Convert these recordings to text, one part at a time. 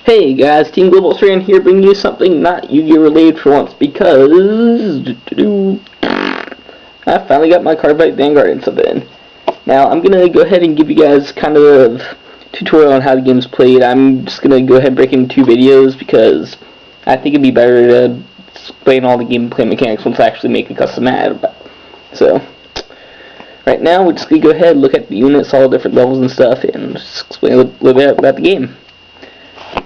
Hey guys, Team Global Australian here, bringing you something not Yu-Gi-Oh related for once, because I finally got my Cardfight Vanguard and stuff in. Now I'm gonna go ahead and give you guys kind of a tutorial on how the game's played. I'm just gonna go ahead and break it into two videos because I think it'd be better to explain all the gameplay mechanics once I actually make a custom ad. So right now we're just gonna go ahead and look at the units, all the different levels and stuff, and just explain a little bit about the game.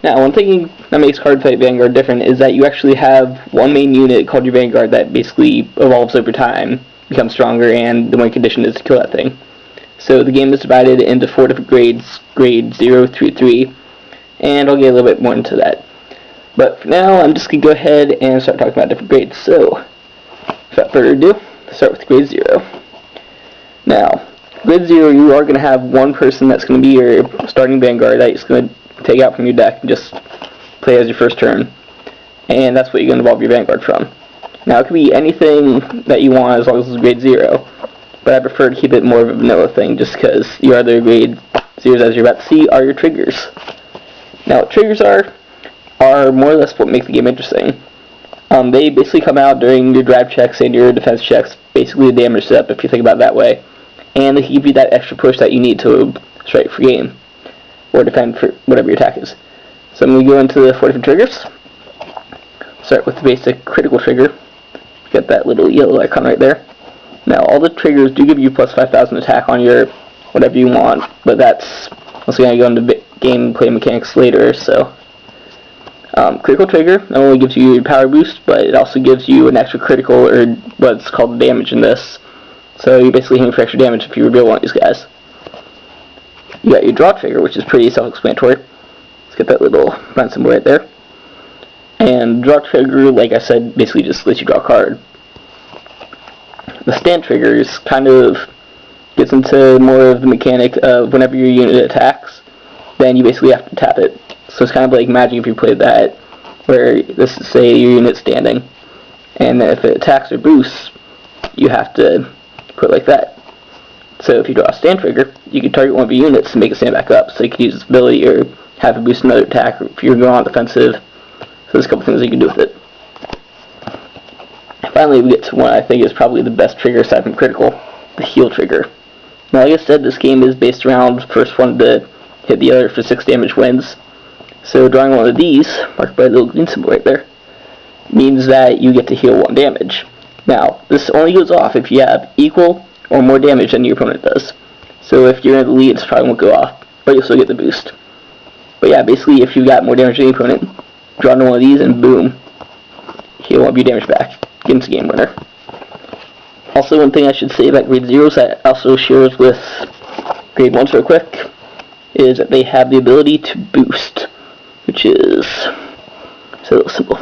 Now, one thing that makes Cardfight Vanguard different is that you actually have one main unit called your Vanguard that basically evolves over time, becomes stronger, and the one condition is to kill that thing. So the game is divided into 4 different grades, grade 0 through 3, and I'll get a little bit more into that. But for now, I'm just going to go ahead and start talking about different grades. So, without further ado, let's start with grade 0. Now, grade 0, you are going to have one person that's going to be your starting Vanguard that is going to take out from your deck and just play as your first turn, and that's what you're going to evolve your Vanguard from. Now it could be anything that you want as long as it's grade 0, but I prefer to keep it more of a vanilla thing just because your other grade 0s, as you're about to see, are your triggers. Now what triggers are more or less what make the game interesting. They basically come out during your drive checks and your defense checks, basically the damage setup if you think about it that way, and they give you that extra push that you need to strike for game or defend for whatever your attack is. So I'm going to go into the 4 different triggers. Start with the basic critical trigger. Get that little yellow icon right there. Now all the triggers do give you plus 5,000 attack on your whatever you want, but that's also going to go into gameplay mechanics later. So critical trigger not only gives you your power boost, but it also gives you an extra critical, or what's called damage in this. So you're basically hitting for extra damage if you reveal one of these guys. You got your draw trigger, which is pretty self-explanatory. Let's get that little front symbol right there. And draw trigger, like I said, basically just lets you draw a card. The stand trigger is kind of gets into more of the mechanic of whenever your unit attacks, then you basically have to tap it. So it's kind of like imagine if you played that, where this is say your unit's standing, and if it attacks or boosts, you have to put it like that. So if you draw a stand trigger, you can target one of your units to make it stand back up. So you can use this ability or have it boost another attack, or if you're going on defensive. So there's a couple things you can do with it. Finally, we get to one I think is probably the best trigger aside from critical, the heal trigger. Now, like I said, this game is based around first one to hit the other for 6 damage wins. So drawing one of these, marked by a little green symbol right there, means that you get to heal 1 damage. Now, this only goes off if you have equal or more damage than your opponent does. So if you're in the lead, it probably won't go off, but you'll still get the boost. But yeah, basically if you got more damage than your opponent, draw one of these and boom, heal 1 of your damage back. Get into game winner. Also, one thing I should say about grade 0s that also shares with grade 1s real quick is that they have the ability to boost, which is a little simple.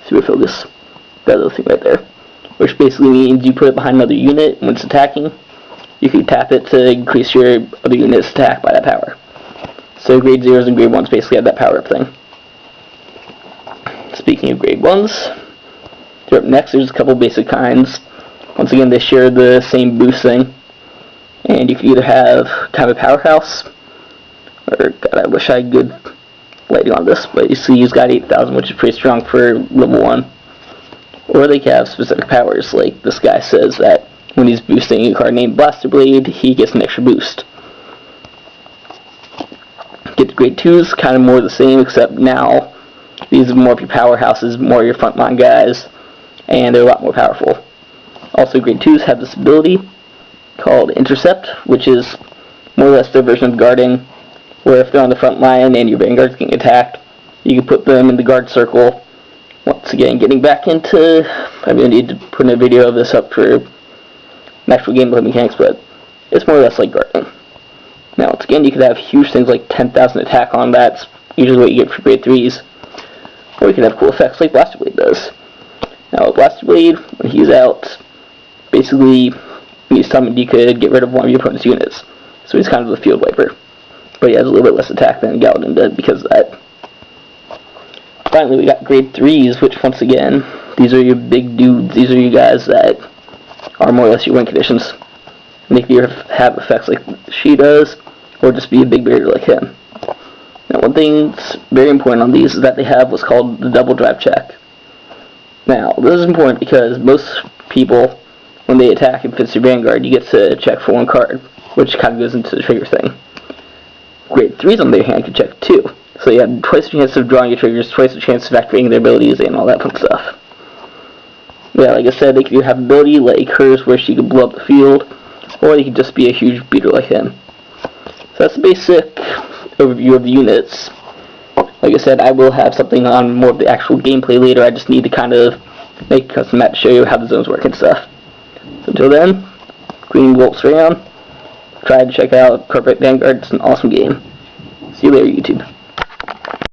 Super focus. That little thing right there. Which basically means you put it behind another unit when it's attacking. You can tap it to increase your other unit's attack by that power. So grade 0s and grade 1s basically have that power up thing. Speaking of grade 1s, up next there's a couple basic kinds. Once again, they share the same boost thing. And you can either have kind of a powerhouse, or God, I wish I had good lighting on this, but you see he's got 8,000, which is pretty strong for level 1. Or they can have specific powers, like this guy says that when he's boosting a card named Blaster Blade, he gets an extra boost. Get to grade 2s, kind of more the same, except now these are more of your powerhouses, more of your frontline guys, and they're a lot more powerful. Also, grade 2s have this ability called Intercept, which is more or less their version of guarding, where if they're on the front line and your Vanguard's getting attacked, you can put them in the guard circle. Once again, getting back into, I'm going to need to put in a video of this up for actual gameplay mechanics, but it's more or less like guarding. Now, once again, you could have huge things like 10,000 attack on that. That's usually what you get for grade 3s. Or you can have cool effects like Blaster Blade does. Now, with Blaster Blade, when he's out, basically, when he's summoned, you could get rid of one of your opponent's units. So he's kind of a field wiper. But he has a little bit less attack than Galadin did because of that. Finally, we got grade 3s, which once again, these are your big dudes. These are you guys that are more or less your win conditions. They can either have effects like she does, or just be a big barrier like him. Now, something that's very important on these is that they have what's called the double drive check. Now, this is important because most people, when they attack and fits your Vanguard, you get to check for one card, which kind of goes into the trigger thing. Grade 3s on the other hand can check 2. So you have twice the chance of drawing your triggers, twice the chance of activating their abilities, and all that fun stuff. Yeah, like I said, they can have an ability like hers where she can blow up the field, or they can just be a huge beater like him. So that's the basic overview of the units. Like I said, I will have something on more of the actual gameplay later. I just need to kind of make a custom map to show you how the zones work and stuff. So until then, Green Wolf's around. Try to check out Cardfight Vanguard. It's an awesome game. See you later, YouTube.